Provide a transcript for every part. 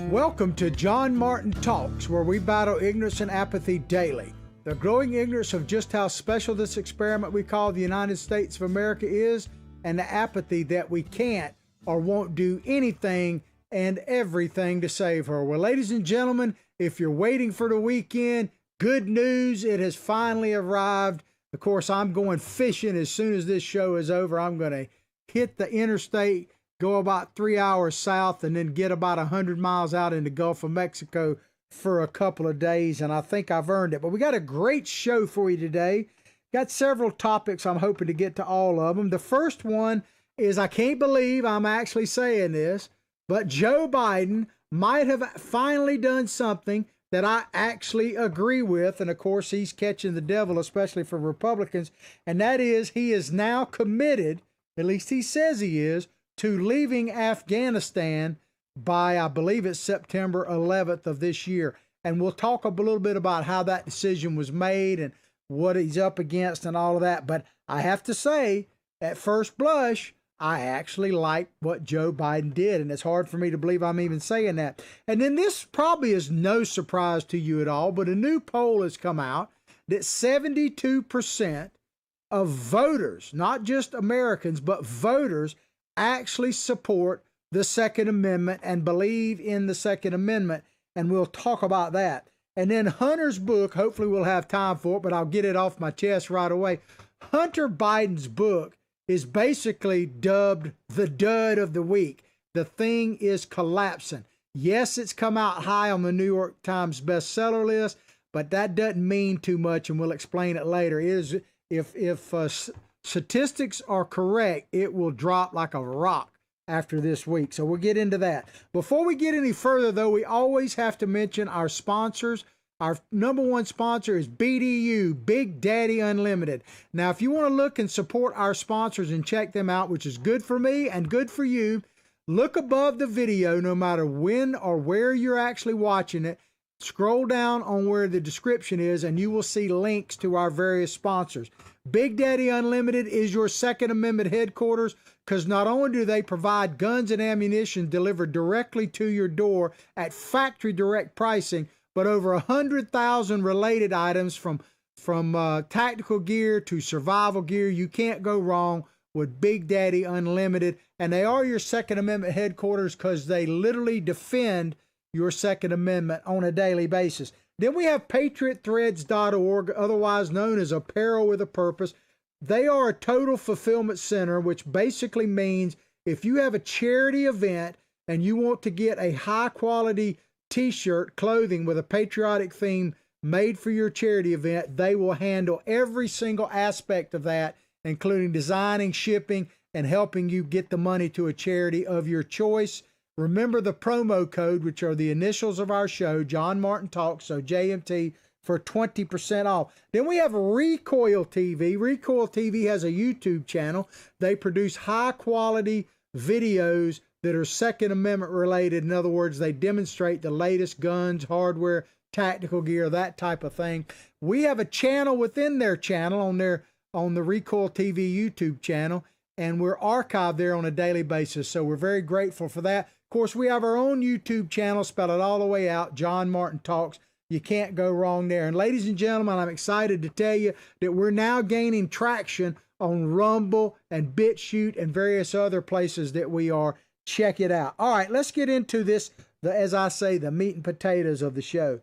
Welcome to John Martin Talks, where we battle ignorance and apathy daily. The growing ignorance of just how special this experiment we call the United States of America is, and the apathy that we can't or won't do anything and everything to save her. Well, ladies and gentlemen, if you're waiting for the weekend, good news, it has finally arrived. Of course, I'm going fishing as soon as this show is over. I'm going to hit the interstate, go about 3 hours south, and then get about 100 miles out in the Gulf of Mexico for a couple of days, and I think I've earned it. But we got a great show for you today. Got several topics. I'm hoping to get to all of them. The first one is, I can't believe I'm actually saying this, but Joe Biden might have finally done something that I actually agree with. And of course, he's catching the devil, especially for Republicans. And that is, he is now committed, at least he says he is, to leaving Afghanistan by, I believe it's September 11th of this year. And we'll talk a little bit about how that decision was made and what he's up against and all of that. But I have to say, at first blush, I actually like what Joe Biden did. And it's hard for me to believe I'm even saying that. And then this probably is no surprise to you at all, but a new poll has come out that 72% of voters, not just Americans, but voters, actually support the Second Amendment and believe in the Second Amendment. And we'll talk about that. And then Hunter's book, hopefully we'll have time for it, but I'll get it off my chest right away. Hunter Biden's book is basically dubbed the dud of the week. The thing is collapsing. Yes, it's come out high on the New York Times bestseller list, but that doesn't mean too much, and we'll explain it later. If statistics are correct, it will drop like a rock after this week. So we'll get into that. Before we get any further, though, we always have to mention our sponsors. Our number one sponsor is BDU, Big Daddy Unlimited. Now, if you want to look and support our sponsors and check them out, which is good for me and good for you, look above the video, no matter when or where you're actually watching it. Scroll down on where the description is, and you will see links to our various sponsors. Big Daddy Unlimited is your Second Amendment headquarters, because not only do they provide guns and ammunition delivered directly to your door at factory direct pricing, but over 100,000 related items from tactical gear to survival gear. You can't go wrong with Big Daddy Unlimited. And they are your Second Amendment headquarters because they literally defend your Second Amendment on a daily basis. Then we have Patriotthreads.org, otherwise known as Apparel with a Purpose. They are a total fulfillment center, which basically means if you have a charity event and you want to get a high quality t-shirt, clothing with a patriotic theme made for your charity event, they will handle every single aspect of that, including designing, shipping, and helping you get the money to a charity of your choice. Remember the promo code, which are the initials of our show, John Martin Talks, so JMT, for 20% off. Then we have Recoil TV. Recoil TV has a YouTube channel. They produce high quality videos that are Second Amendment related. In other words, they demonstrate the latest guns, hardware, tactical gear, that type of thing. We have a channel within their channel on the Recoil TV YouTube channel, and we're archived there on a daily basis. So we're very grateful for that. Of course, we have our own YouTube channel, spell it all the way out, John Martin Talks. You can't go wrong there. And ladies and gentlemen, I'm excited to tell you that we're now gaining traction on Rumble and BitChute and various other places that we are. Check it out. All right, let's get into this, as I say, the meat and potatoes of the show.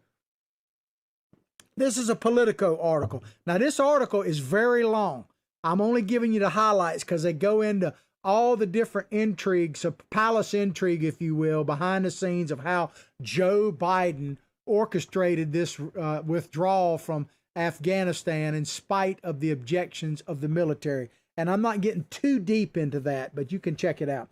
This is a Politico article. Now, this article is very long. I'm only giving you the highlights because they go into all the different intrigues, a palace intrigue, if you will, behind the scenes of how Joe Biden orchestrated this withdrawal from Afghanistan in spite of the objections of the military. And I'm not getting too deep into that, but you can check it out.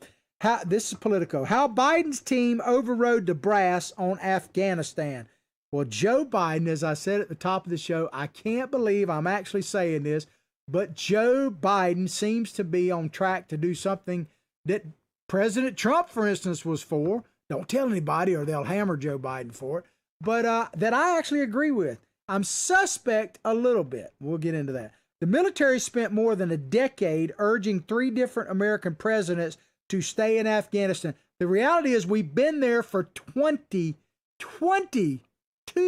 This is Politico. How Biden's team overrode the brass on Afghanistan. Well, Joe Biden, as I said at the top of the show, I can't believe I'm actually saying this, but Joe Biden seems to be on track to do something that President Trump, for instance, was for. Don't tell anybody or they'll hammer Joe Biden for it. But that I actually agree with. I'm suspect a little bit. We'll get into that. The military spent more than a decade urging 3 different American presidents to stay in Afghanistan. The reality is we've been there for 22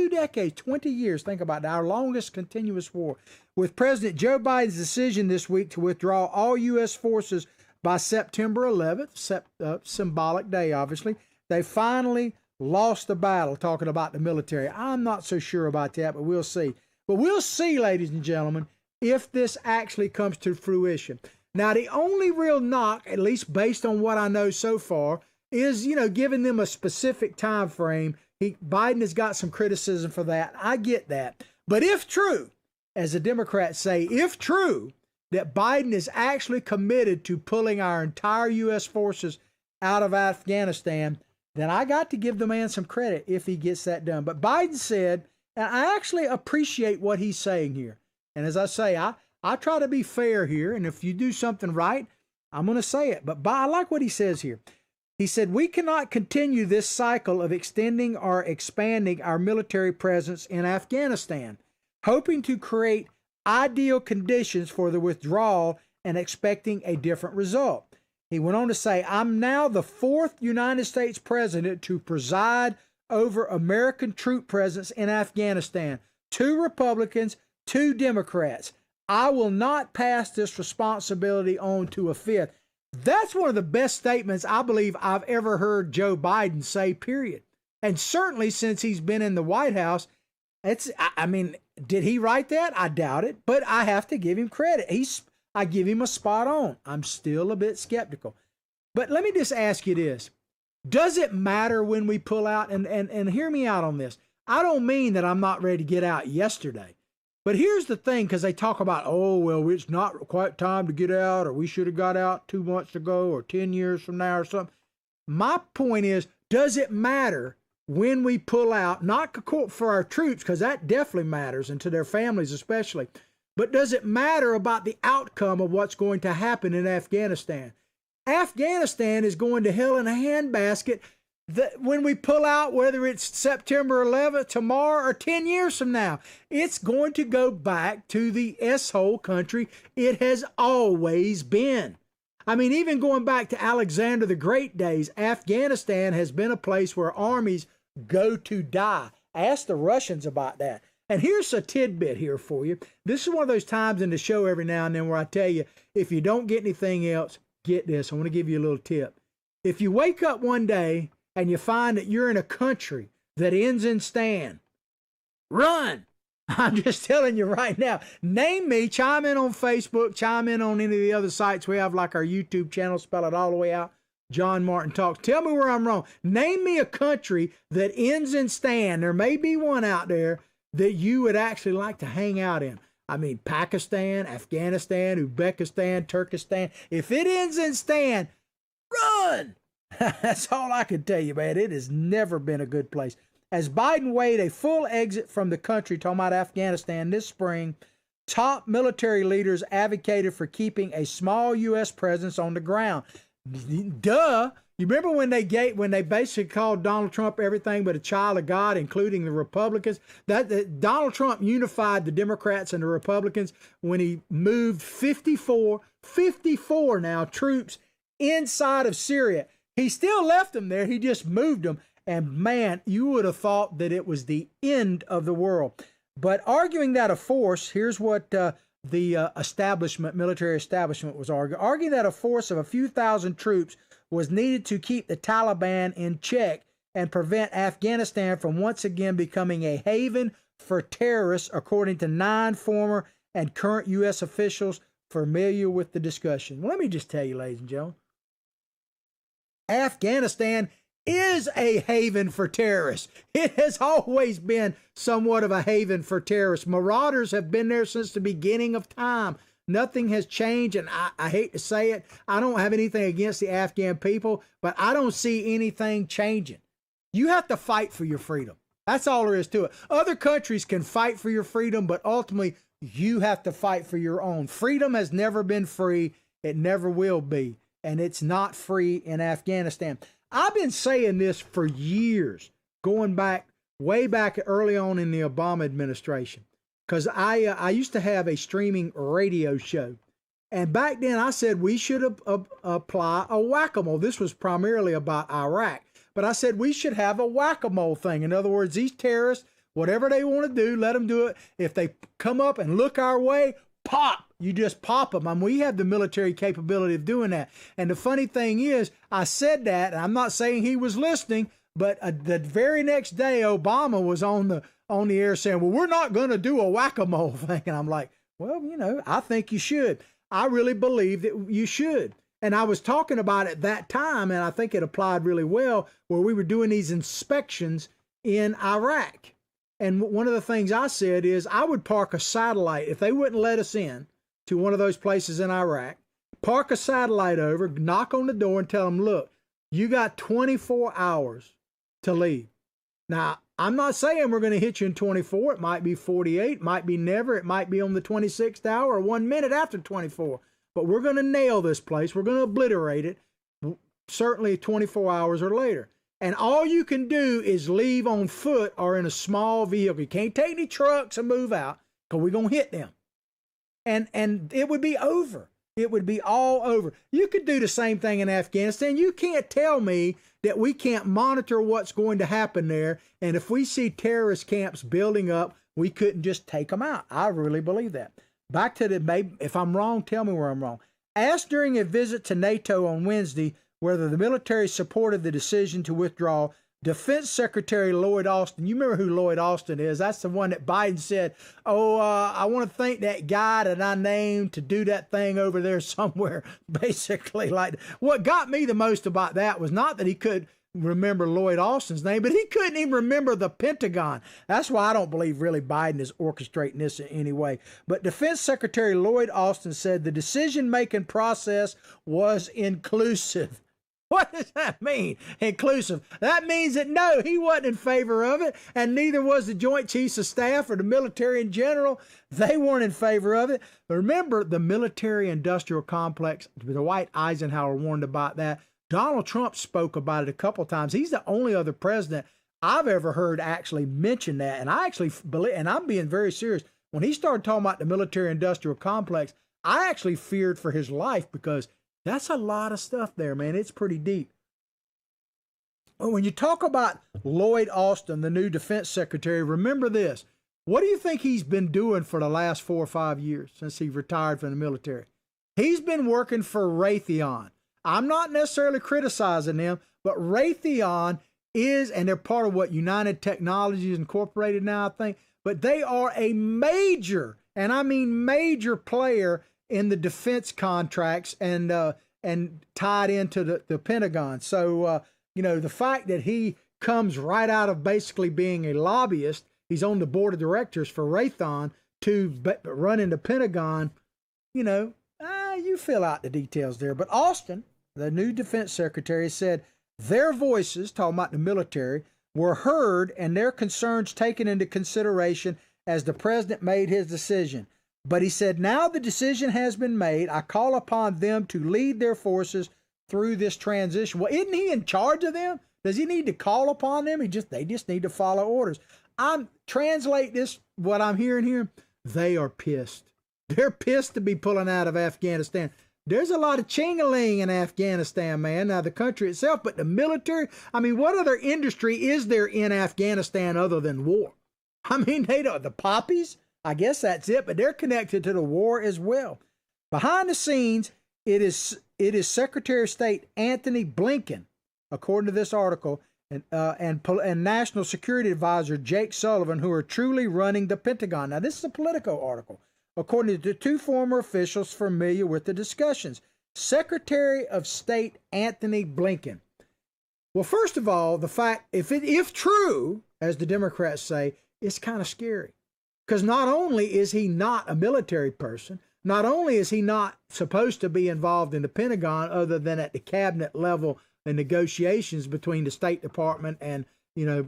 decades, 20 years. Think about it, our longest continuous war. With President Joe Biden's decision this week to withdraw all U.S. forces by September 11th, symbolic day, obviously, they finally lost the battle, talking about the military. I'm not so sure about that, but we'll see. But we'll see, ladies and gentlemen, if this actually comes to fruition. Now, the only real knock, at least based on what I know so far, is, giving them a specific time frame. Biden has got some criticism for that. I get that. But if true, as the Democrats say, if true, that Biden is actually committed to pulling our entire U.S. forces out of Afghanistan, then I got to give the man some credit if he gets that done. But Biden said, and I actually appreciate what he's saying here. And as I say, I try to be fair here. And if you do something right, I'm going to say it. But I like what he says here. He said, we cannot continue this cycle of extending or expanding our military presence in Afghanistan, hoping to create ideal conditions for the withdrawal and expecting a different result. He went on to say, I'm now the fourth United States president to preside over American troop presence in Afghanistan. 2 Republicans, 2 Democrats. I will not pass this responsibility on to a 5th. That's one of the best statements I believe I've ever heard Joe Biden say, period. And certainly since he's been in the White House, did he write that? I doubt it, but I have to give him credit. I give him a spot on. I'm still a bit skeptical. But let me just ask you this. Does it matter when we pull out? And hear me out on this. I don't mean that I'm not ready to get out yesterday. But here's the thing, because they talk about, it's not quite time to get out, or we should have got out 2 months ago, or 10 years from now, or something. My point is, does it matter when we pull out, not for our troops, because that definitely matters, and to their families especially, but does it matter about the outcome of what's going to happen in Afghanistan? Afghanistan is going to hell in a handbasket when we pull out, whether it's September 11th, tomorrow, or 10 years from now. It's going to go back to the S-hole country it has always been. Even going back to Alexander the Great days, Afghanistan has been a place where armies go to die. Ask the Russians about that. And here's a tidbit here for you. This is one of those times in the show every now and then where I tell you, if you don't get anything else, get this. I want to give you a little tip. If you wake up one day and you find that you're in a country that ends in Stan, run. I'm just telling you right now. Name me, chime in on Facebook, chime in on any of the other sites we have, like our YouTube channel, spell it all the way out, John Martin Talks. Tell me where I'm wrong. Name me a country that ends in Stan. There may be one out there that you would actually like to hang out in. Pakistan, Afghanistan, Uzbekistan, Turkestan. If it ends in Stan, run. That's all I can tell you, man. It has never been a good place. As Biden weighed a full exit from the country, talking about Afghanistan this spring, top military leaders advocated for keeping a small U.S. presence on the ground. Duh. You remember when they basically called Donald Trump everything but a child of God, including the Republicans? That Donald Trump unified the Democrats and the Republicans when he moved 54 now troops inside of Syria. He still left them there. He just moved them. And man, you would have thought that it was the end of the world. But arguing that a force, here's what the military establishment was arguing that a force of a few thousand troops was needed to keep the Taliban in check and prevent Afghanistan from once again becoming a haven for terrorists, according to 9 former and current U.S. officials familiar with the discussion. Well, let me just tell you, ladies and gentlemen, Afghanistan is a haven for terrorists. It has always been somewhat of a haven for terrorists. Marauders have been there since the beginning of time. Nothing has changed, and I hate to say it, I don't have anything against the Afghan people, but I don't see anything changing. You have to fight for your freedom. That's all there is to it. Other countries can fight for your freedom, but ultimately you have to fight for your own. Freedom has never been free. It never will be, and it's not free in Afghanistan. I've been saying this for years, going back, way back early on in the Obama administration, because I used to have a streaming radio show, And back then I said we should apply a whack-a-mole. This was primarily about Iraq. But I said we should have a whack-a-mole thing. In other words, these terrorists, whatever they want to do, let them do it. If they come up and look our way, pop. You just pop them. I mean, we have the military capability of doing that. And the funny thing is, I said that, and I'm not saying he was listening, but the very next day, Obama was on the air saying, well, we're not going to do a whack-a-mole thing. And I'm like, well, I think you should. I really believe that you should. And I was talking about it that time, and I think it applied really well, where we were doing these inspections in Iraq. And one of the things I said is I would park a satellite, if they wouldn't let us in to one of those places in Iraq, park a satellite over, knock on the door and tell them, look, you got 24 hours to leave. Now, I'm not saying we're going to hit you in 24. It might be 48, it might be never, it might be on the 26th hour or 1 minute after 24. But we're going to nail this place. We're going to obliterate it, certainly 24 hours or later. And all you can do is leave on foot or in a small vehicle. You can't take any trucks and move out because we're going to hit them. And it would be over. It would be all over. You could do the same thing in Afghanistan. You can't tell me that we can't monitor what's going to happen there. And if we see terrorist camps building up, we couldn't just take them out. I really believe that. Back to if I'm wrong, tell me where I'm wrong. Asked during a visit to NATO on Wednesday whether the military supported the decision to withdraw, Defense Secretary Lloyd Austin, you remember who Lloyd Austin is? That's the one that Biden said, I want to thank that guy that I named to do that thing over there somewhere. Basically, like, what got me the most about that was not that he could remember Lloyd Austin's name, but he couldn't even remember the Pentagon. That's why I don't believe really Biden is orchestrating this in any way. But Defense Secretary Lloyd Austin said the decision-making process was inclusive. What does that mean, inclusive? That means that no, he wasn't in favor of it, and neither was the Joint Chiefs of Staff or the military in general. They weren't in favor of it. But remember, the military-industrial complex, Dwight Eisenhower warned about that. Donald Trump spoke about it a couple of times. He's the only other president I've ever heard actually mention that. And I actually believe, and I'm being very serious, when he started talking about the military-industrial complex, I actually feared for his life because that's a lot of stuff there, man. It's pretty deep. But when you talk about Lloyd Austin, the new defense secretary, remember this. What do you think he's been doing for the last 4 or 5 years since he retired from the military? He's been working for Raytheon. I'm not necessarily criticizing them, but Raytheon is, and they're part of what United Technologies Incorporated now, I think, but they are a major, and I mean major player in the defense contracts and tied into the Pentagon. So, the fact that he comes right out of basically being a lobbyist, he's on the board of directors for Raytheon to run the Pentagon, you fill out the details there. But Austin, the new defense secretary, said their voices, talking about the military, were heard and their concerns taken into consideration as the president made his decision. But he said, now the decision has been made. I call upon them to lead their forces through this transition. Well, isn't he in charge of them? Does he need to call upon them? They just need to follow orders. Translate this, what I'm hearing here. They are pissed. They're pissed to be pulling out of Afghanistan. There's a lot of ching-a-ling in Afghanistan, man. Now, the country itself, but the military, I mean, what other industry is there in Afghanistan other than war? I mean, the poppies, I guess that's it, but they're connected to the war as well. Behind the scenes, it is Secretary of State Anthony Blinken, according to this article, and National Security Advisor Jake Sullivan, who are truly running the Pentagon. Now, this is a Politico article. According to two former officials familiar with the discussions, Secretary of State Anthony Blinken. Well, first of all, the fact, if true, as the Democrats say, it's kind of scary. Because not only is he not a military person, not only is he not supposed to be involved in the Pentagon other than at the cabinet level in negotiations between the State Department and the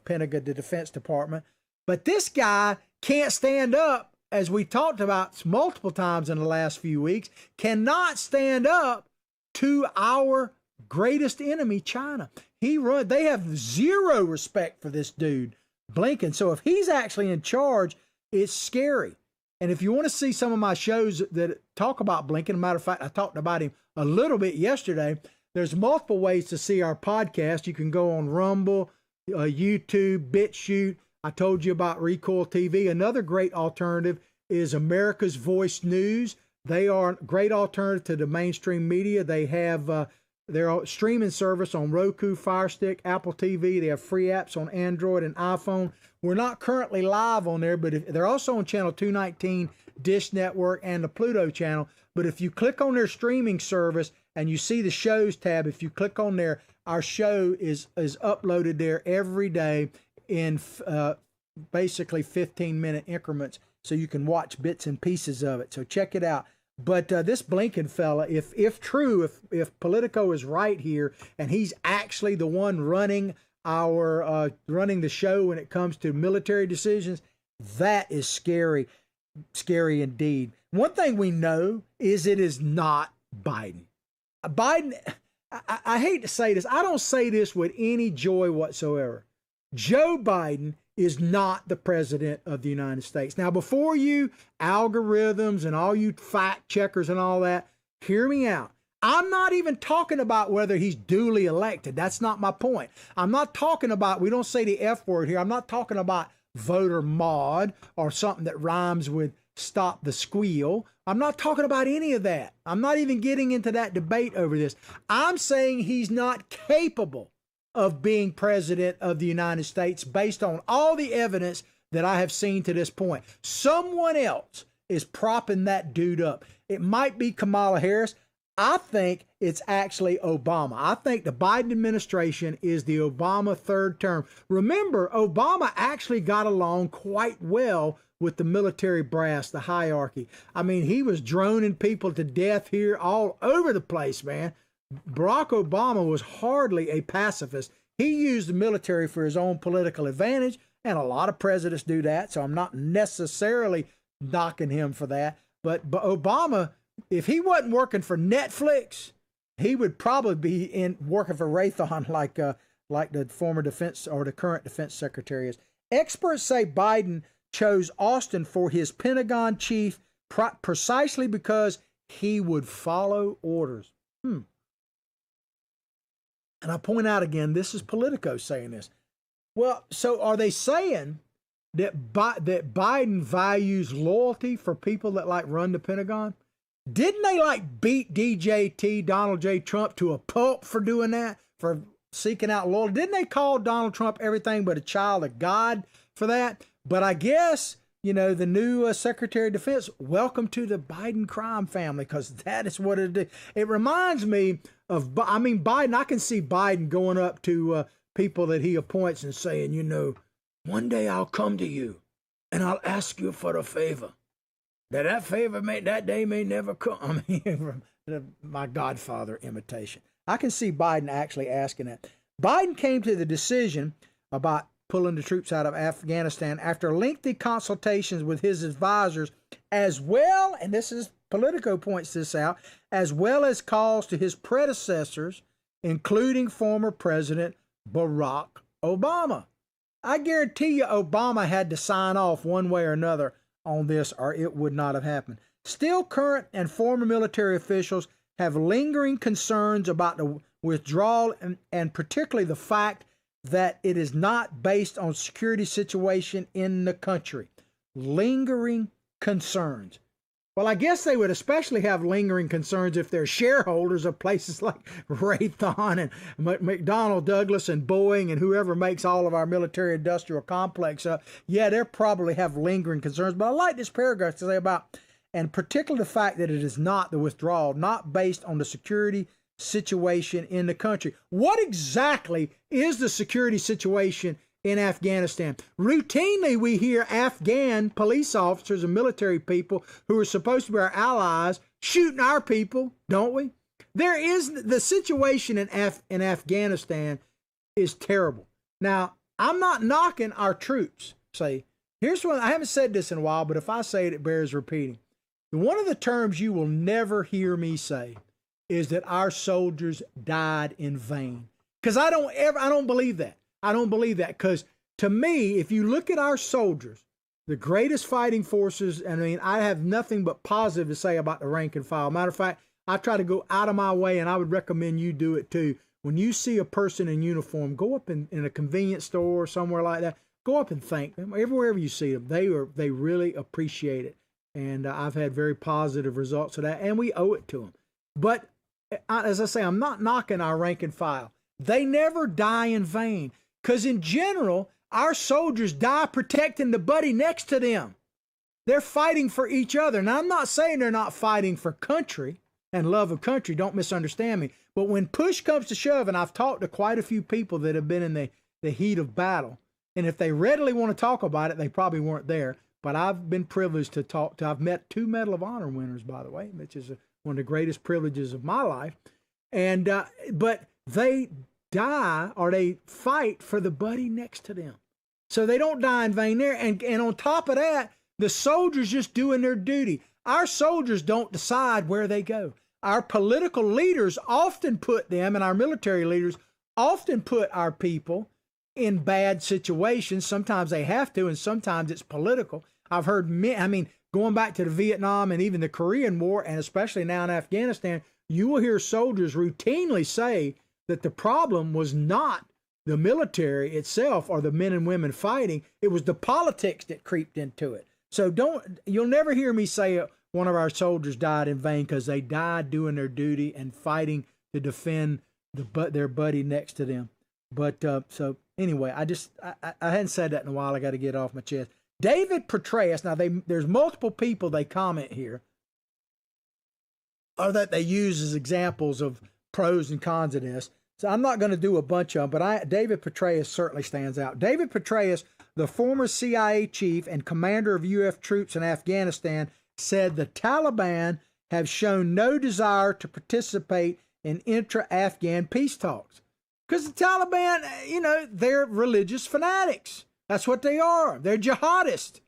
Pentagon, the Defense Department, but this guy can't stand up, as we talked about multiple times in the last few weeks, cannot stand up to our greatest enemy, China. They have zero respect for this dude, Blinken. So if he's actually in charge, it's scary. And if you want to see some of my shows that talk about Blinken, matter of fact, I talked about him a little bit yesterday. There's multiple ways to see our podcast. You can go on Rumble, YouTube, BitChute. I told you about Recoil TV. Another great alternative is America's Voice News. They are a great alternative to the mainstream media. They have their streaming service on Roku, Fire Stick, Apple TV. They have free apps on Android and iPhone. We're not currently live on there, but they're also on channel 219, Dish Network, and the Pluto channel. But if you click on their streaming service and you see the shows tab, if you click on there, our show is uploaded there every day in basically 15-minute increments, so you can watch bits and pieces of it. So check it out. But this Blinken fella, if true, if Politico is right here, and he's actually the one running running the show when it comes to military decisions, that is scary indeed. One thing we know is it is not Biden. I hate to say this. I don't say this with any joy whatsoever. Joe Biden is not the president of the United States. Now, before you algorithms and all you fact checkers and all that, hear me out. I'm not even talking about whether he's duly elected. That's not my point. I'm not talking about, we don't say the F word here. I'm not talking about voter mod or something that rhymes with stop the squeal. I'm not talking about any of that. I'm not even getting into that debate over this. I'm saying he's not capable of being president of the United States based on all the evidence that I have seen to this point. Someone else is propping that dude up. It might be Kamala Harris. I think it's actually Obama. I think the Biden administration is the Obama third term. Remember, Obama actually got along quite well with the military brass, the hierarchy. I mean, he was droning people to death here all over the place, man. Barack Obama was hardly a pacifist. He used the military for his own political advantage, and a lot of presidents do that, so I'm not necessarily knocking him for that. But Obama, if he wasn't working for Netflix, he would probably be working for Raytheon like the former defense or the current defense secretary is. Experts say Biden chose Austin for his Pentagon chief precisely because he would follow orders. And I point out again, this is Politico saying this. Well, so are they saying that Biden values loyalty for people that run the Pentagon? Didn't they beat DJT, Donald J. Trump, to a pulp for doing that, for seeking out loyalty? Didn't they call Donald Trump everything but a child of God for that? But I guess, the new Secretary of Defense, welcome to the Biden crime family, because that is what it is. It reminds me of, Biden. I can see Biden going up to people that he appoints and saying, one day I'll come to you and I'll ask you for a favor. That favor that day may never come. My Godfather imitation. I can see Biden actually asking that. Biden came to the decision about pulling the troops out of Afghanistan after lengthy consultations with his advisors, as well, and this is Politico points this out, as well as calls to his predecessors, including former President Barack Obama. I guarantee you Obama had to sign off one way or another on this, or it would not have happened. Still, current and former military officials have lingering concerns about the withdrawal and particularly the fact that it is not based on security situation in the country. Lingering concerns. Well, I guess they would especially have lingering concerns if they're shareholders of places like Raytheon and McDonnell Douglas and Boeing and whoever makes all of our military industrial complex up. Yeah, they'll probably have lingering concerns. But I like this paragraph to say about, and particularly the fact that it is not the withdrawal, not based on the security situation in the country. What exactly is the security situation in Afghanistan? Routinely, we hear Afghan police officers and military people who are supposed to be our allies shooting our people, don't we? The situation in Afghanistan is terrible. Now, I'm not knocking our troops. Here's one, I haven't said this in a while, but if I say it, it bears repeating. One of the terms you will never hear me say is that our soldiers died in vain. Because I don't believe that. I don't believe that, because to me, if you look at our soldiers, the greatest fighting forces. I mean, I have nothing but positive to say about the rank and file. Matter of fact, I try to go out of my way, and I would recommend you do it too. When you see a person in uniform, go up in a convenience store or somewhere like that, go up and thank them. Wherever you see them, they really appreciate it. And I've had very positive results of that, and we owe it to them. But as I say, I'm not knocking our rank and file. They never die in vain, because in general, our soldiers die protecting the buddy next to them. They're fighting for each other. Now, I'm not saying they're not fighting for country and love of country. Don't misunderstand me. But when push comes to shove, and I've talked to quite a few people that have been in the heat of battle, and if they readily want to talk about it, they probably weren't there. But I've been privileged to talk to, I've met 2 Medal of Honor winners, by the way, which is one of the greatest privileges of my life. And, but they die, or they fight for the buddy next to them. So they don't die in vain there. And on top of that, the soldiers just doing their duty. Our soldiers don't decide where they go. Our political leaders often put them, and our military leaders often put our people in bad situations. Sometimes they have to, and sometimes it's political. I've heard, going back to the Vietnam and even the Korean War, and especially now in Afghanistan, you will hear soldiers routinely say that the problem was not the military itself or the men and women fighting. It was the politics that creeped into it. So you'll never hear me say one of our soldiers died in vain, because they died doing their duty and fighting to defend their buddy next to them. But so anyway, I hadn't said that in a while. I got to get it off my chest. David Petraeus. Now there's multiple people they comment here, or that they use as examples of pros and cons of this. So I'm not going to do a bunch of them, but David Petraeus certainly stands out. David Petraeus, the former CIA chief and commander of U.S. troops in Afghanistan, said the Taliban have shown no desire to participate in intra-Afghan peace talks. Because the Taliban, they're religious fanatics. That's what they are. They're jihadists.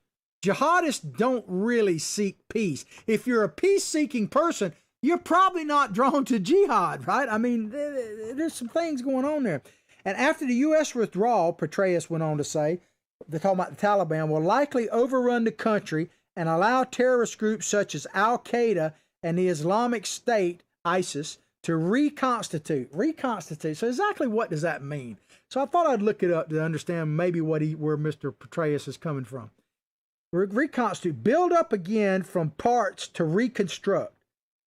Jihadists don't really seek peace. If you're a peace-seeking person, you're probably not drawn to jihad, right? I mean, there's some things going on there. And after the U.S. withdrawal, Petraeus went on to say, they're talking about the Taliban, will likely overrun the country and allow terrorist groups such as Al-Qaeda and the Islamic State, ISIS, to reconstitute. So exactly what does that mean? So I thought I'd look it up to understand maybe where Mr. Petraeus is coming from. Reconstitute, build up again from parts to reconstruct.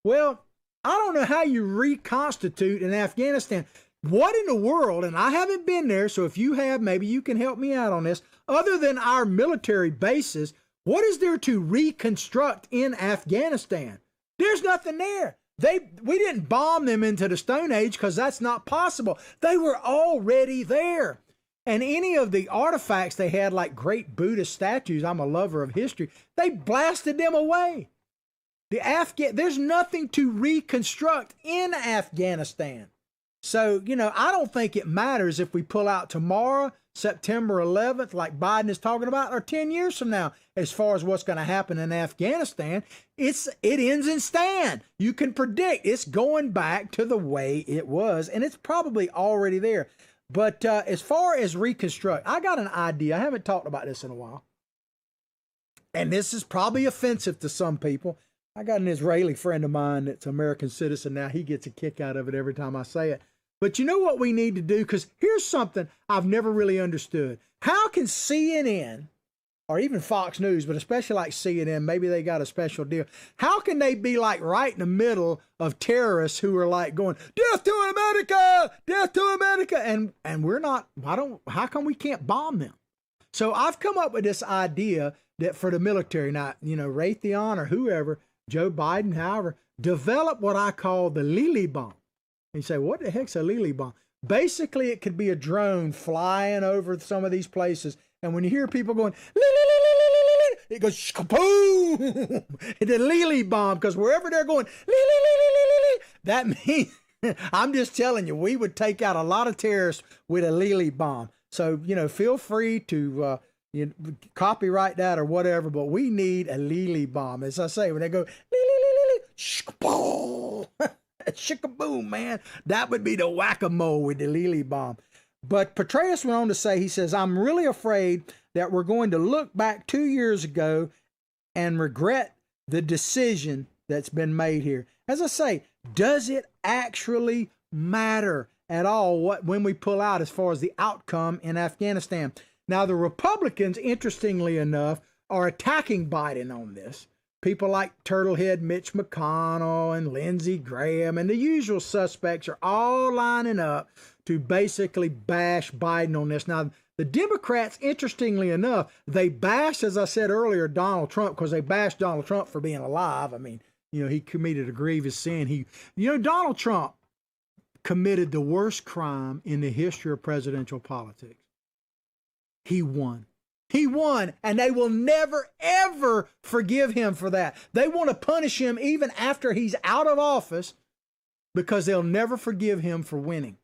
Well, I don't know how you reconstitute in Afghanistan. What in the world, and I haven't been there, so if you have, maybe you can help me out on this, other than our military bases, what is there to reconstruct in Afghanistan? There's nothing there. We didn't bomb them into the Stone Age, because that's not possible. They were already there. And any of the artifacts they had, like great Buddhist statues, I'm a lover of history, they blasted them away. There's nothing to reconstruct in Afghanistan. So, I don't think it matters if we pull out tomorrow, September 11th, like Biden is talking about, or 10 years from now, as far as what's going to happen in Afghanistan. It ends in stand. You can predict it's going back to the way it was, and it's probably already there. But as far as reconstruct, I got an idea. I haven't talked about this in a while, and this is probably offensive to some people. I got an Israeli friend of mine that's an American citizen now. He gets a kick out of it every time I say it. But you know what we need to do? Because here's something I've never really understood. How can CNN, or even Fox News, but especially like CNN, maybe they got a special deal. How can they be like right in the middle of terrorists who are like going, death to America, death to America, and we're not, how come we can't bomb them? So I've come up with this idea that for the military, not, Raytheon or whoever, Joe Biden, however, develop what I call the Lily bomb. And you say, what the heck's a Lily bomb? Basically, it could be a drone flying over some of these places. And when you hear people going, it goes kaboom, the Lily bomb, because wherever they're going, that means, I'm just telling you, we would take out a lot of terrorists with a Lily bomb. So, feel free to copyright that or whatever, but we need a Lily bomb. As I say, when they go, shikaboom, man, that would be the whack-a-mole with the Lily bomb. But Petraeus went on to say, he says, I'm really afraid that we're going to look back 2 years ago and regret the decision that's been made here. As I say, does it actually matter at all when we pull out as far as the outcome in Afghanistan? Now, the Republicans, interestingly enough, are attacking Biden on this. People like Turtlehead Mitch McConnell and Lindsey Graham and the usual suspects are all lining up to basically bash Biden on this. Now, the Democrats, interestingly enough, they bashed, as I said earlier, Donald Trump because they bashed Donald Trump for being alive. I mean, he committed a grievous sin. Donald Trump committed the worst crime in the history of presidential politics. He won. He won, and they will never, ever forgive him for that. They want to punish him even after he's out of office because they'll never forgive him for winning.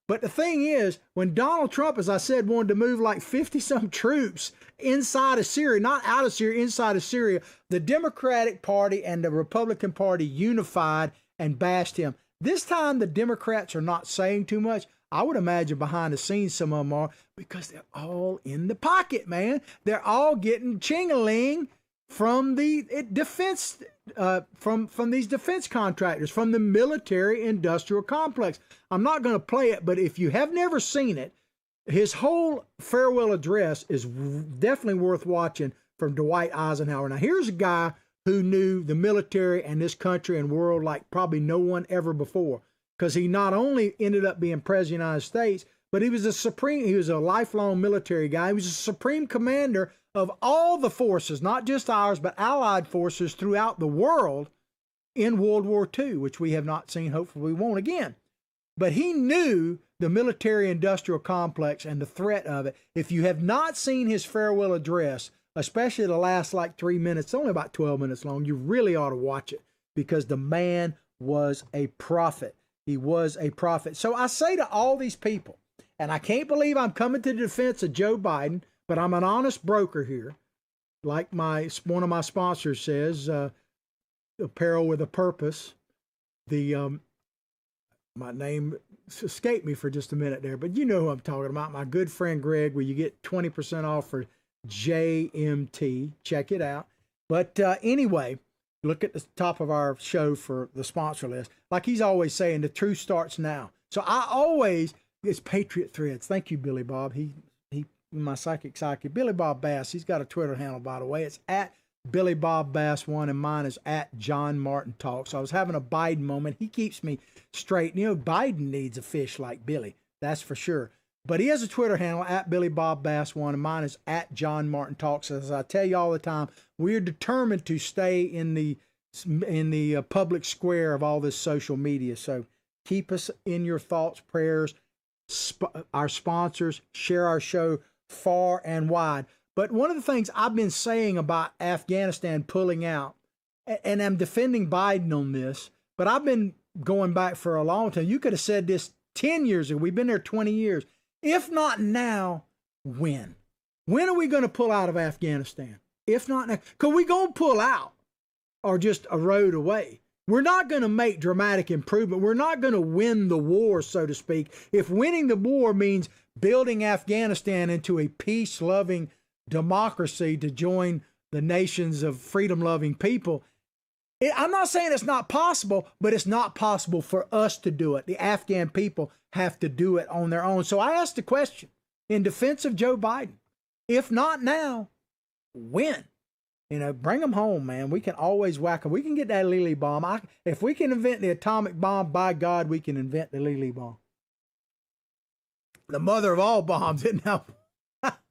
But the thing is, when Donald Trump, as I said, wanted to move like 50-some troops inside of Syria, not out of Syria, inside of Syria, the Democratic Party and the Republican Party unified and bashed him. This time, the Democrats are not saying too much. I would imagine behind the scenes some of them are, because they're all in the pocket, man. They're all getting ching-a-ling from the defense, from these defense contractors, from the military-industrial complex. I'm not going to play it, but if you have never seen it, his whole farewell address is definitely worth watching from Dwight Eisenhower. Now, here's a guy who knew the military and this country and world like probably no one ever before, because he not only ended up being president of the United States, but he was a lifelong military guy. He was a supreme commander of all the forces, not just ours, but allied forces throughout the world in World War II, which we have not seen. Hopefully we won't again. But he knew the military-industrial complex and the threat of it. If you have not seen his farewell address, especially the last like 3 minutes, it's only about 12 minutes long, you really ought to watch it, because the man was a prophet. He was a prophet. So I say to all these people, and I can't believe I'm coming to the defense of Joe Biden, but I'm an honest broker here. Like one of my sponsors says, apparel with a purpose. My name escaped me for just a minute there, but you know who I'm talking about. My good friend Greg, where you get 20% off for JMT. Check it out. But anyway, look at the top of our show for the sponsor list. Like he's always saying, the truth starts now. So it's Patriot Threads. Thank you, Billy Bob. He my psychic Billy Bob Bass. He's got a Twitter handle, by the way. It's at Billy Bob Bass 1, and mine is at John Martin Talk. So I was having a Biden moment. He keeps me straight. Biden needs a fish like Billy. That's for sure. But he has a Twitter handle at Billy Bob Bass 1, and mine is at John Martin Talks. As I tell you all the time, we're determined to stay in the public square of all this social media. So keep us in your thoughts, prayers. Our sponsors, share our show far and wide. But one of the things I've been saying about Afghanistan pulling out, and I'm defending Biden on this, but I've been going back for a long time. You could have said this 10 years ago. We've been there 20 years. If not now, when? When are we going to pull out of Afghanistan? If not now, because we're going to pull out or just erode away. We're not going to make dramatic improvement. We're not going to win the war, so to speak. If winning the war means building Afghanistan into a peace-loving democracy to join the nations of freedom-loving people, I'm not saying it's not possible, but it's not possible for us to do it. The Afghan people have to do it on their own. So I asked the question in defense of Joe Biden, if not now, when? Bring them home, man. We can always whack them. We can get that Lily bomb. If we can invent the atomic bomb, by God, we can invent the Lily bomb. The mother of all bombs, isn't that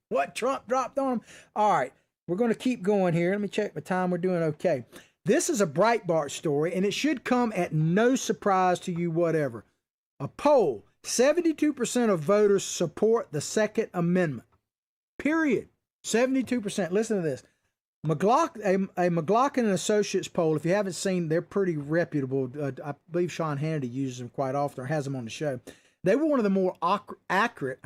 what Trump dropped on them? All right, we're going to keep going here. Let me check my time. We're doing okay. This is a Breitbart story, and it should come at no surprise to you whatever. A poll, 72% of voters support the Second Amendment. Period. 72%. Listen to this. A McLaughlin and Associates poll, if you haven't seen, they're pretty reputable. I believe Sean Hannity uses them quite often or has them on the show. They were one of the more accurate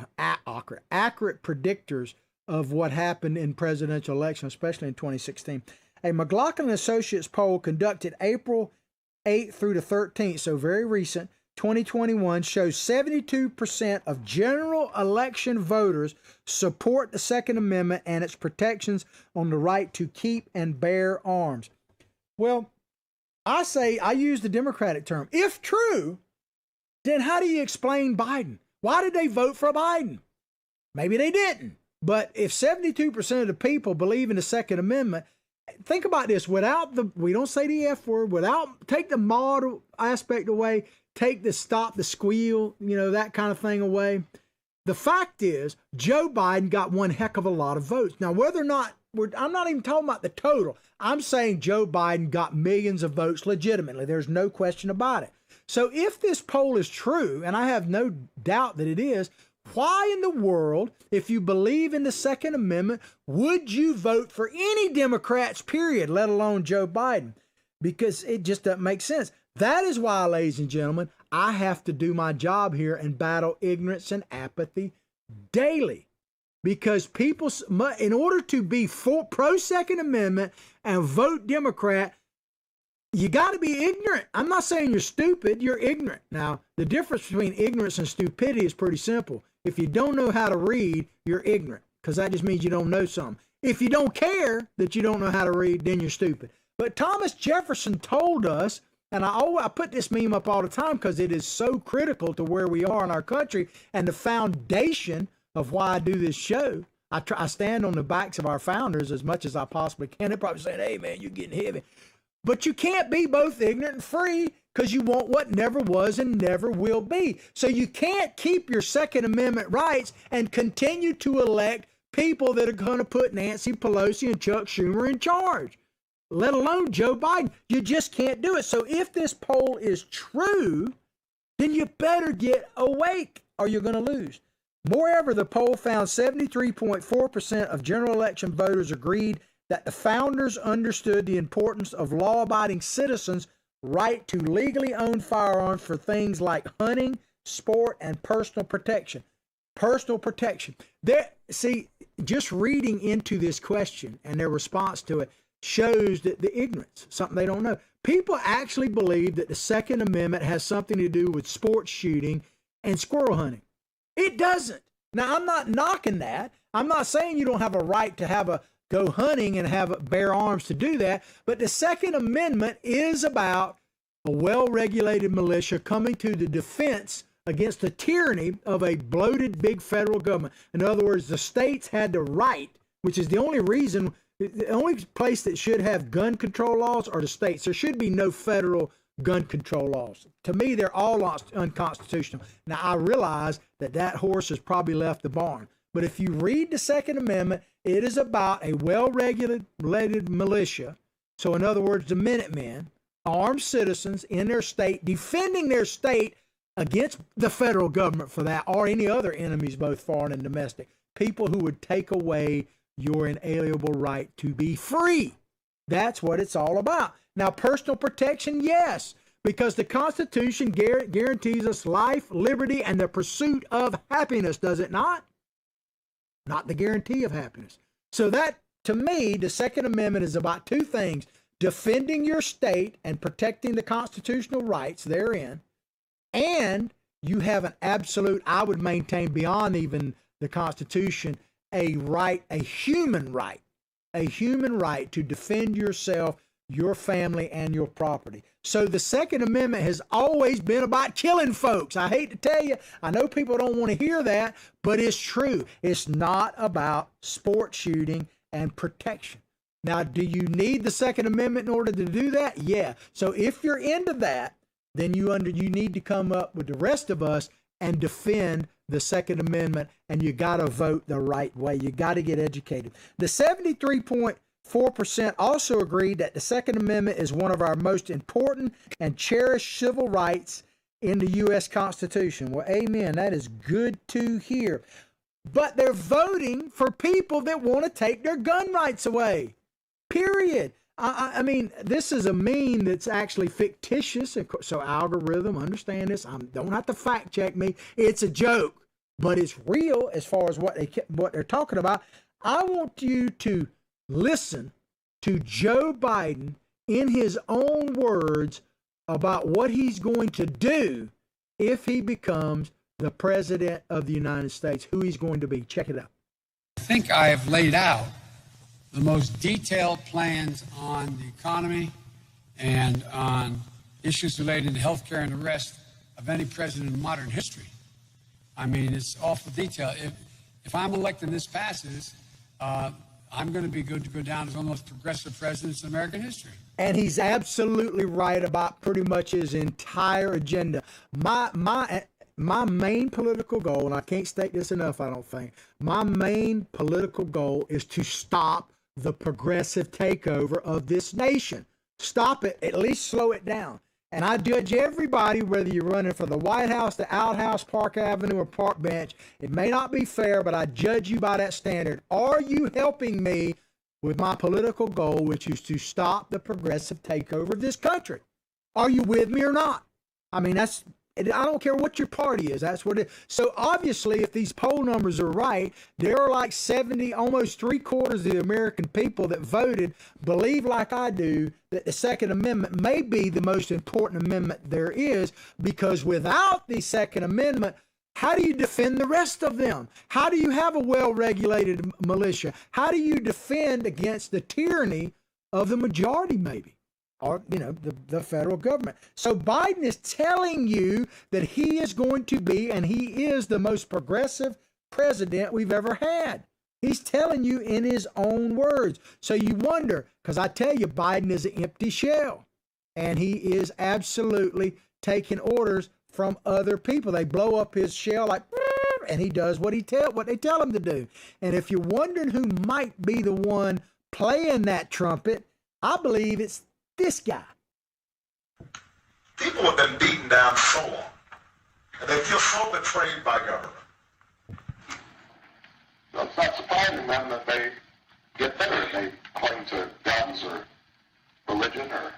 predictors of what happened in presidential elections, especially in 2016. A McLaughlin and Associates poll conducted April 8th through the 13th, so very recent, 2021, shows 72% of general general election voters support the Second Amendment and its protections on the right to keep and bear arms. Well, I use the Democratic term. If true, then how do you explain Biden? Why did they vote for Biden? Maybe they didn't. But if 72% of the people believe in the Second Amendment, think about this, we don't say the F word, take the moral aspect away, take the stop the squeal, that kind of thing away. The fact is, Joe Biden got one heck of a lot of votes. Now, whether or not, I'm not even talking about the total. I'm saying Joe Biden got millions of votes legitimately. There's no question about it. So if this poll is true, and I have no doubt that it is, why in the world, if you believe in the Second Amendment, would you vote for any Democrats, period, let alone Joe Biden? Because it just doesn't make sense. That is why, ladies and gentlemen, I have to do my job here and battle ignorance and apathy daily. Because people, in order to be pro-Second Amendment and vote Democrat, you got to be ignorant. I'm not saying you're stupid, you're ignorant. Now, the difference between ignorance and stupidity is pretty simple. If you don't know how to read, you're ignorant, because that just means you don't know something. If you don't care that you don't know how to read, then you're stupid. But Thomas Jefferson told us, and I put this meme up all the time because it is so critical to where we are in our country and the foundation of why I do this show. I stand on the backs of our founders as much as I possibly can. They're probably saying, hey, man, you're getting heavy. But you can't be both ignorant and free, because you want what never was and never will be. So you can't keep your Second Amendment rights and continue to elect people that are going to put Nancy Pelosi and Chuck Schumer in charge, let alone Joe Biden. You just can't do it. So if this poll is true, then you better get awake or you're going to lose. Moreover, the poll found 73.4% of general election voters agreed that the founders understood the importance of law-abiding citizens' right to legally own firearms for things like hunting, sport, and personal protection. Personal protection. Just reading into this question and their response to it shows that the ignorance, something they don't know. People actually believe that the Second Amendment has something to do with sports shooting and squirrel hunting. It doesn't. Now, I'm not knocking that. I'm not saying you don't have a right to go hunting and bear arms to do that. But the Second Amendment is about a well-regulated militia coming to the defense against the tyranny of a bloated big federal government. In other words, the states had the right, which is the only place that should have gun control laws are the states. There should be no federal gun control laws. To me, they're all unconstitutional. Now, I realize that horse has probably left the barn. But if you read the Second Amendment, it is about a well-regulated militia. So in other words, the Minutemen, armed citizens in their state, defending their state against the federal government for that, or any other enemies, both foreign and domestic. People who would take away your inalienable right to be free. That's what it's all about. Now, personal protection, yes, because the Constitution guarantees us life, liberty, and the pursuit of happiness, does it not? Not the guarantee of happiness. So that, to me, the Second Amendment is about two things: defending your state and protecting the constitutional rights therein, and you have an absolute, I would maintain beyond even the Constitution, a human right to defend yourself, your family, and your property. So the Second Amendment has always been about killing folks. I hate to tell you, I know people don't want to hear that, but it's true. It's not about sport shooting and protection. Now, do you need the Second Amendment in order to do that? Yeah. So if you're into that, then you need to come up with the rest of us and defend the Second Amendment, and you got to vote the right way. You got to get educated. The 73.4% also agreed that the Second Amendment is one of our most important and cherished civil rights in the U.S. Constitution. Well, amen. That is good to hear. But they're voting for people that want to take their gun rights away. Period. I mean, this is a meme that's actually fictitious. So algorithm, understand this. Don't have to fact check me. It's a joke, but it's real as far as what they're talking about. I want you to listen to Joe Biden in his own words about what he's going to do if he becomes the President of the United States, who he's going to be. Check it out. I think I have laid out the most detailed plans on the economy and on issues related to health care and the rest of any president in modern history. I mean, it's awful detail. If I'm elected and this passes, I'm going to be good to go down as one of the most progressive presidents in American history. And he's absolutely right about pretty much his entire agenda. My main political goal, and I can't state this enough, I don't think, my main political goal is to stop the progressive takeover of this nation. Stop it, at least slow it down. And I judge everybody, whether you're running for the White House, the Outhouse, Park Avenue, or Park Bench. It may not be fair, but I judge you by that standard. Are you helping me with my political goal, which is to stop the progressive takeover of this country? Are you with me or not? I mean, I don't care what your party is. That's what it is. So obviously, if these poll numbers are right, there are like 70, almost 3/4 of the American people that voted believe, like I do, that the Second Amendment may be the most important amendment there is, because without the Second Amendment, how do you defend the rest of them? How do you have a well-regulated militia? How do you defend against the tyranny of the majority, maybe? Or, the federal government. So Biden is telling you that he is going to be, and he is the most progressive president we've ever had. He's telling you in his own words. So you wonder, because I tell you, Biden is an empty shell, and he is absolutely taking orders from other people. They blow up his shell like, and he does what they tell him to do. And if you're wondering who might be the one playing that trumpet, I believe it's this guy. People have been beaten down so long, and they feel so betrayed by government. Well, it's not surprising then that they get bitter and they cling to guns or religion or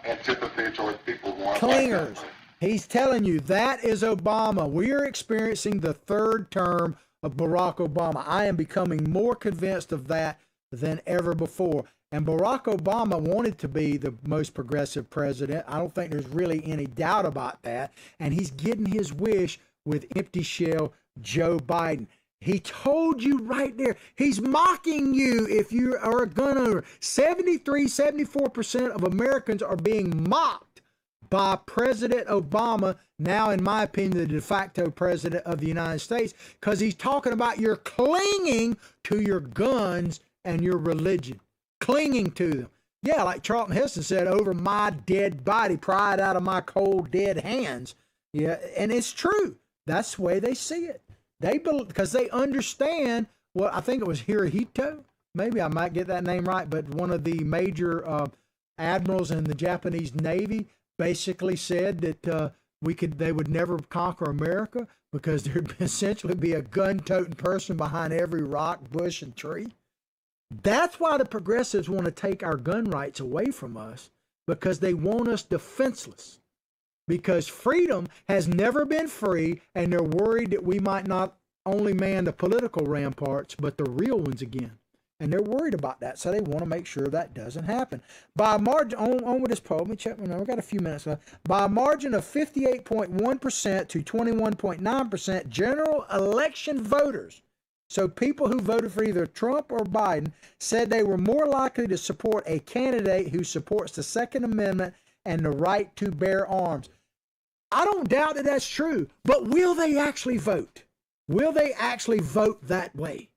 antipathy towards people who want clingers. He's telling you that is Obama. We are experiencing the third term of Barack Obama. I am becoming more convinced of that than ever before. And Barack Obama wanted to be the most progressive president. I don't think there's really any doubt about that. And he's getting his wish with empty shell Joe Biden. He told you right there. He's mocking you if you are a gun owner. 74% of Americans are being mocked by President Obama, now in my opinion, the de facto president of the United States, because he's talking about you're clinging to your guns and your religion. Clinging to them. Yeah, like Charlton Heston said, over my dead body, pried out of my cold, dead hands. Yeah, and it's true. That's the way they see it. Because they understand what, I think it was Hirohito, maybe I might get that name right, but one of the major admirals in the Japanese Navy basically said that they would never conquer America because there'd essentially be a gun-toting person behind every rock, bush, and tree. That's why the progressives want to take our gun rights away from us, because they want us defenseless. Because freedom has never been free, and they're worried that we might not only man the political ramparts, but the real ones again. And they're worried about that, so they want to make sure that doesn't happen. By a margin, on with this poll, let me check, we've got a few minutes left. By a margin of 58.1% to 21.9%, general election voters, so people who voted for either Trump or Biden, said they were more likely to support a candidate who supports the Second Amendment and the right to bear arms. I don't doubt that that's true, but will they actually vote? Will they actually vote that way?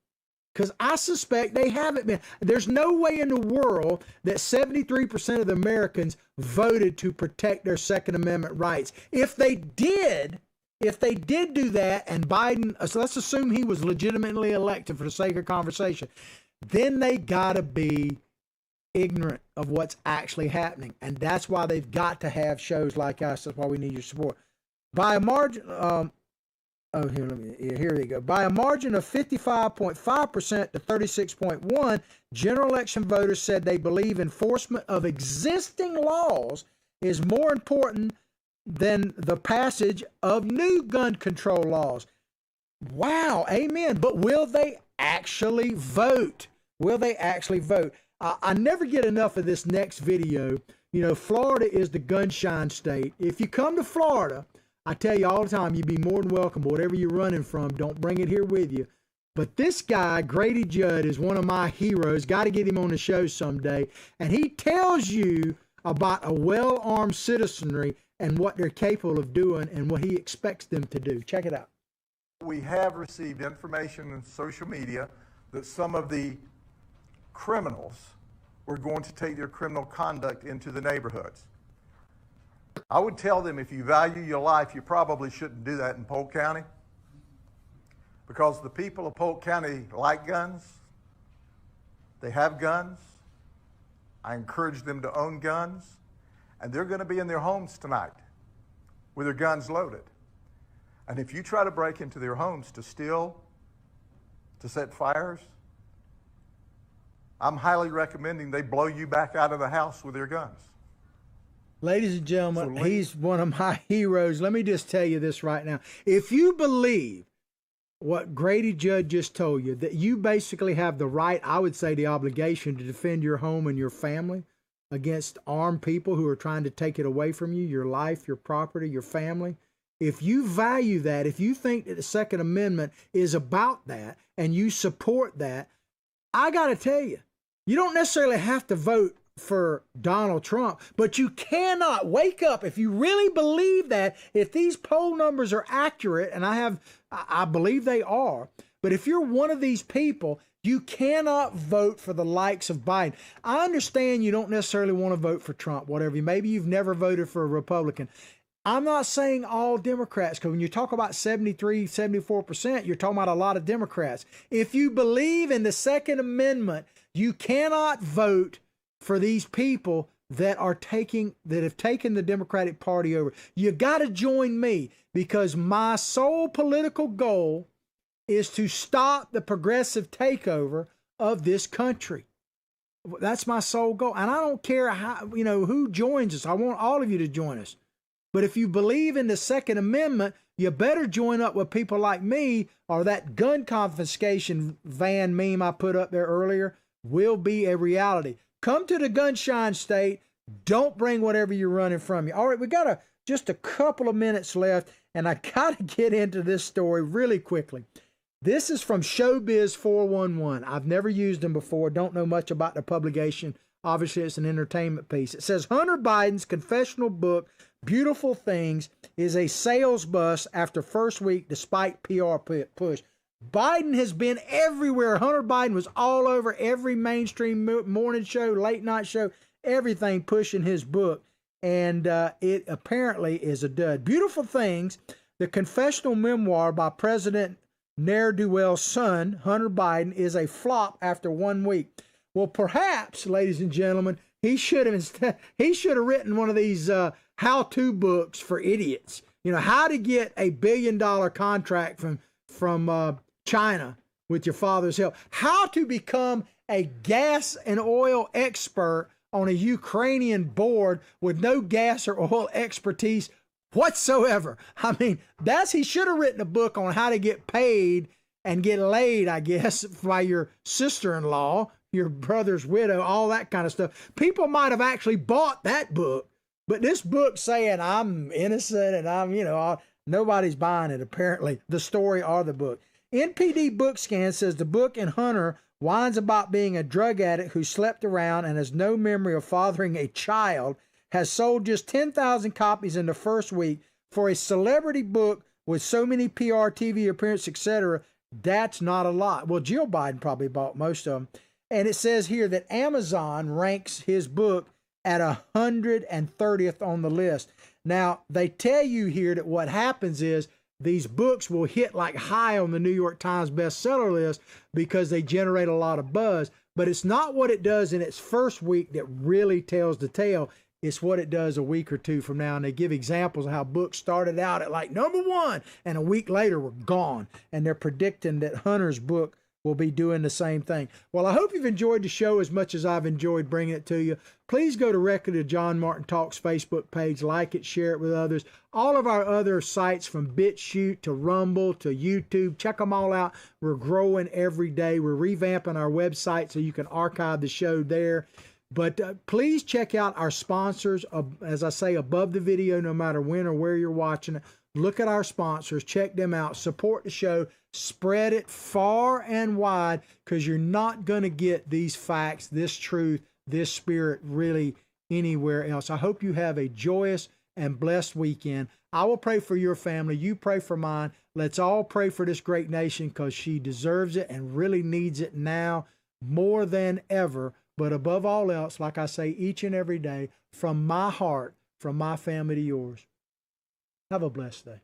Because I suspect they haven't been. There's no way in the world that 73% of the Americans voted to protect their Second Amendment rights. If they did do that, and Biden, so let's assume he was legitimately elected for the sake of conversation, then they gotta be ignorant of what's actually happening. And that's why they've got to have shows like us. That's why we need your support. By a margin, here we go. By a margin of 55.5% to 36.1%, general election voters said they believe enforcement of existing laws is more important than the passage of new gun control laws. Wow, amen. But will they actually vote? Will they actually vote? I never get enough of this next video. You know, Florida is the gunshine state. If you come to Florida, I tell you all the time, you'd be more than welcome. Whatever you're running from, don't bring it here with you. But this guy, Grady Judd, is one of my heroes. Got to get him on the show someday. And he tells you about a well-armed citizenry and what they're capable of doing and what he expects them to do. Check it out. We have received information in social media that some of the criminals were going to take their criminal conduct into the neighborhoods. I would tell them, if you value your life, you probably shouldn't do that in Polk County, because the people of Polk County like guns. They have guns. I encourage them to own guns, and they're going to be in their homes tonight with their guns loaded. And if you try to break into their homes to steal, to set fires, I'm highly recommending they blow you back out of the house with their guns. Ladies and gentlemen, he's one of my heroes. Let me just tell you this right now. If you believe what Grady Judd just told you, that you basically have the right, I would say the obligation, to defend your home and your family against armed people who are trying to take it away from you, your life, your property, your family. If you value that, if you think that the Second Amendment is about that and you support that, I got to tell you, you don't necessarily have to vote for Donald Trump, but you cannot wake up if you really believe that, if these poll numbers are accurate, and I believe they are, but if you're one of these people, you cannot vote for the likes of Biden. I understand you don't necessarily want to vote for Trump, whatever. Maybe you've never voted for a Republican. I'm not saying all Democrats, because when you talk about 73, 74%, you're talking about a lot of Democrats. If you believe in the Second Amendment, you cannot vote for these people that have taken the Democratic Party over. You got to join me, because my sole political goal is to stop the progressive takeover of this country. That's my sole goal. And I don't care how, who joins us. I want all of you to join us. But if you believe in the Second Amendment, you better join up with people like me, or that gun confiscation van meme I put up there earlier will be a reality. Come to the Gunshine State. Don't bring whatever you're running from you. All right, we got just a couple of minutes left, and I got to get into this story really quickly. This is from Showbiz 411. I've never used them before. Don't know much about the publication. Obviously, it's an entertainment piece. It says Hunter Biden's confessional book, Beautiful Things, is a sales bust after first week despite PR push. Biden has been everywhere. Hunter Biden was all over every mainstream morning show, late night show, everything pushing his book. And it apparently is a dud. Beautiful Things, the confessional memoir by President ne'er-do-well's son, Hunter Biden, is a flop after 1 week. Well, perhaps, ladies and gentlemen, he should have written one of these how-to books for idiots. How to get a $1 billion contract from China with your father's help. How to become a gas and oil expert on a Ukrainian board with no gas or oil expertise whatsoever. I mean, he should have written a book on how to get paid and get laid, I guess, by your sister-in-law, your brother's widow, all that kind of stuff. People might have actually bought that book, but this book saying I'm innocent and I'm, nobody's buying it, apparently, the story or the book. NPD Bookscan says the book in Hunter whines about being a drug addict who slept around and has no memory of fathering a child, has sold just 10,000 copies in the first week. For a celebrity book with so many PR, TV appearances, etc., that's not a lot. Well, Jill Biden probably bought most of them. And it says here that Amazon ranks his book at 130th on the list. Now, they tell you here that what happens is these books will hit like high on the New York Times bestseller list because they generate a lot of buzz. But it's not what it does in its first week that really tells the tale. It's what it does a week or two from now. And they give examples of how books started out at like #1 and a week later were gone. And they're predicting that Hunter's book will be doing the same thing. Well, I hope you've enjoyed the show as much as I've enjoyed bringing it to you. Please go directly to John Martin Talks Facebook page, like it, share it with others. All of our other sites from BitChute to Rumble to YouTube, check them all out. We're growing every day. We're revamping our website so you can archive the show there. But please check out our sponsors, as I say, above the video, no matter when or where you're watching it. Look at our sponsors, check them out, support the show, spread it far and wide, because you're not going to get these facts, this truth, this spirit really anywhere else. I hope you have a joyous and blessed weekend. I will pray for your family. You pray for mine. Let's all pray for this great nation, because she deserves it and really needs it now more than ever. But above all else, like I say each and every day, from my heart, from my family to yours, have a blessed day.